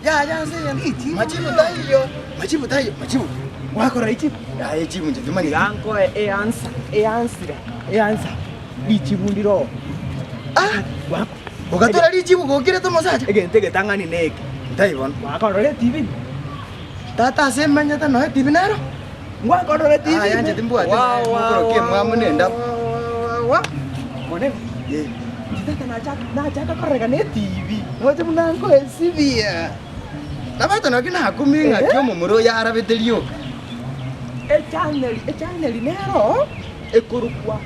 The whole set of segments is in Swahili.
Ya se machibu tayo. Machibu. Wakora ichi. Ya ichibu nje tumani. Yanko answer. Ichibu ndiro. Wako. Ukatora ichibu gokire to mosaja. Egentege tangani neke. Taibon. Wakora TV. Tata semanya ta no TV naro. Wakora TV. Ya nje timbu ate. Mukoro ke mwamunenda. Mone. Ye. Tata nacha korega ne TV. Wote munanko esivia. Nabato no kina kuminga kyo mumuro ya arabetelio. Channel nero ekorukwa.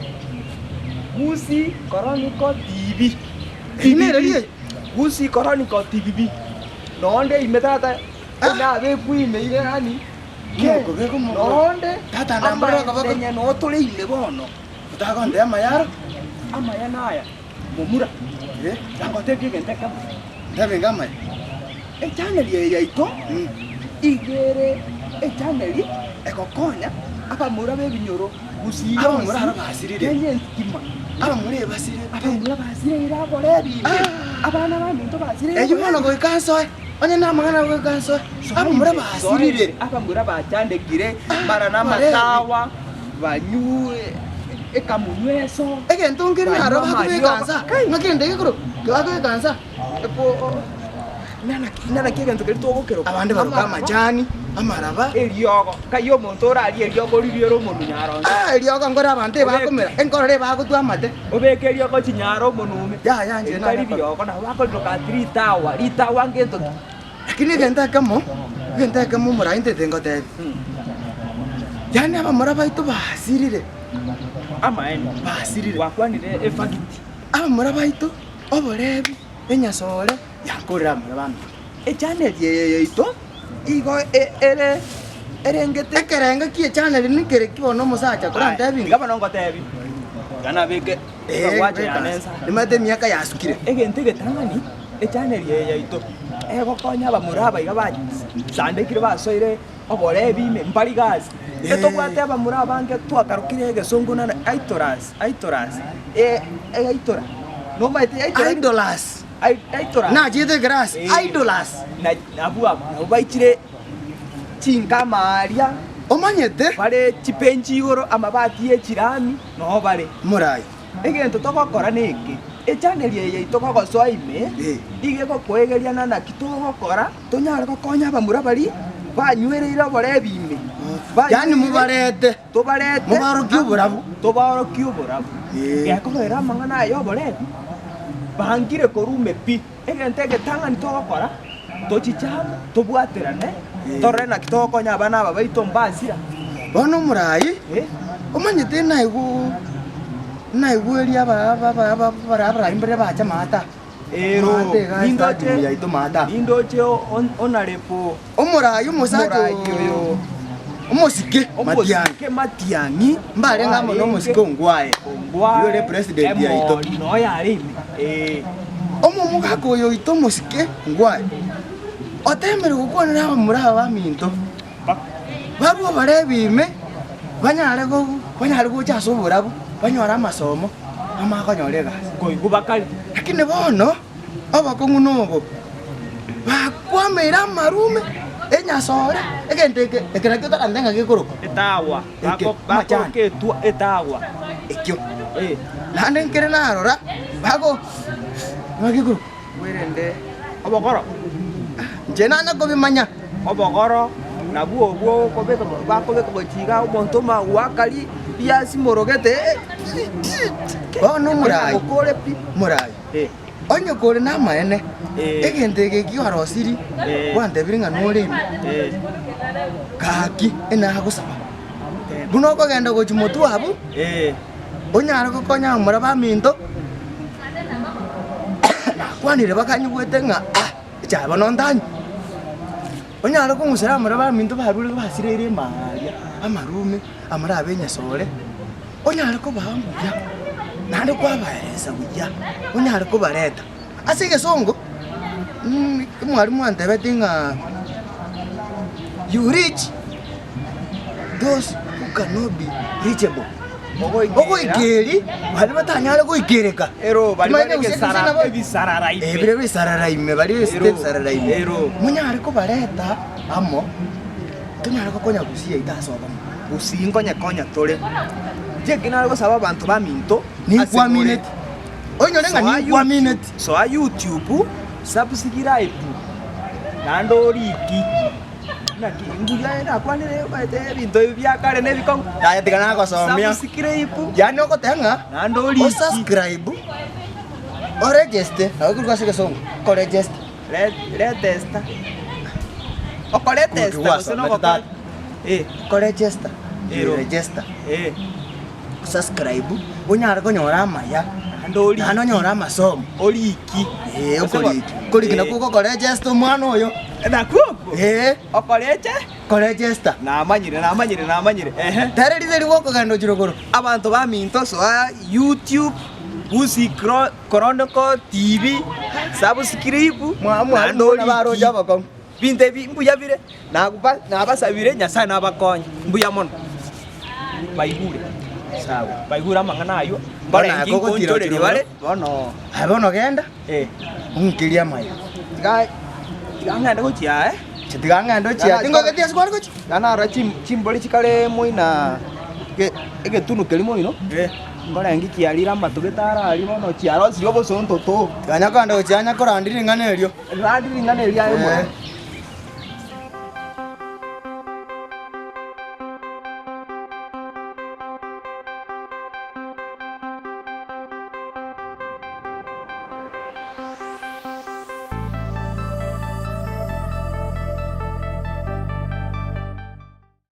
Gusi Chronicle TV. Gusi Chronicle TV. Nonde imetata na be kuime ile nani? Keko mo. Nonde Tata nambara ka bako. No tole ile bono. Utaka nde amayaro. Amaya naya. Mumura. Yango teke genteka. Ndabe ngamai. Channel ya ito. Igere channel ekokonya abamura bebinyoro gusi abamura arabasirire yenye ntima abamura basirire iraborebi abana baminto basirire ejo mono go kanso onye na mangana go kanso abamura basirire abamura bachandekire barana matawa banyue ekamunweso egentungire araba go kansa ngakende gikuru go kansa epo nana kigento kiri togokero abande baruka majani amaraba eriogo kayo muntu orari eriogo ririero mundu nyaronda eriogo ngora abante bakomera enkorore bagutwa amate obeke eriogo chinyaro munume ya nje na eriogo na wakoruka 3 tawa ngento lakini genta kamo mura inte tengo te yani abamura baitu basirire amaeni basirire wakwanire efagiti abamura baitu oborebi enyasore yakorera murabana channel ye ito igo erengete ekerenga kie channel ni kere kibono musacha kuranta binga ngaba nongo tebi kana beke waje yanensa nimate miaka yasukire egentege tangani channel ye ito ego konya bamuraba iga baje sandekire basoire oborebi me mbari gazi eto kwate abamuraba bange twakarukire egesongo na aitoras aitora no maite idolas aitora na jide grass idolas na abua ubaichire chinga maria omanyete bare chipenji igoro amabati echirami no bare murai egento togokora niki channel ye itogogoswa ime ige gokwegeria na kitogokora tonyara gokonya abamura bari banywereire borebi ime yani mubarete mubaroki uburabu yakorera mangana yo borebi bahangire korume pi egentege tangani togokora tochichama tobwaterane torena kitokonya abana aba baito mbazira bono murai omanyete naigu eria bara imbere bacha mata ero indoche onarepo omurai umusacho umusike matiangi mbare ngamo no musike ongwae yore president ya ito no yari omuga koyo ito musike ngwae otemere gukona abamura baminto babu barebime banyare go chasoburabu banyora amasomo amakonyorega koigubakali lakini bono abakongunobo bakwamera marume enyasore egenteke ekerakyo tarandenga gikuruko etawa bako ketua etawa ekyo nande nkere narora bako ngagikuru werende obogoro jena na kobimanya obogoro nabuo bwo kobeka bakobeka bochiga umuntu ma wakali piasi morogete bono murai onyo kore na maene egenteke kyo harosiri wante biringa nore kaki ena gusaba buno ko genda go chimotu abu onyara ko konya muraba minto kwanire bakanyugwete nga chaba nondanyi onyara ko musera muraba minto babiri basirere maria amarume amara benyasore onyara ko bahambuya nande kwa baeresa buya onyara ko bareta asige songo mwarimu antebe tinga you reach those who cannot be reachable ogoikeri bari batanyare goikereka ero bari Tumanye bareke usete sara nabo- ebisarara ibe ebire bisararaime bari besite bisararaime Ero. munyare ko bareta amo tunyare kokonya gucia itasoba usingonya konya tore je kinara gosaba abantu ba minto ni kwa minute onyo nenga So ni kwa minute so a YouTube subscribe nando riki naki nguya ina kwanire baite binto byakare nebikon ya tigana ko somia subscribe yani okotenga nando o riki subscribe o register ako kwa sike song ko register le testa o kole testa Kukiwasa, no metata. ko ko register Ero. register eh subscribe unyare konyora maya nando riki nano nyora masomo oriki okoriki na kuko ko register mwana oyo na kuko okoleche ko register namanyire tareritheri gwokogenda chirogoro abantu ba minto so a YouTube Usi Chronicle TV subscribe mwana baroja bakon binte mbuya bire nabasabire nyasaye nabakonya mbuya mono baigure sawa baigura mangana ayo Bona, koko tiro konchore tiro bale bono abono genda unkiria maya nganda gochia chitigang'endo chia tingogetia sikwari gochi kana ra chimboli chikale moina egetunu keri moino ngorengi kiarira matugitara ari bono chiaro sio bosonto to tiganya kwanda gochianya korandiri ng'anerio randi ringane ria emwe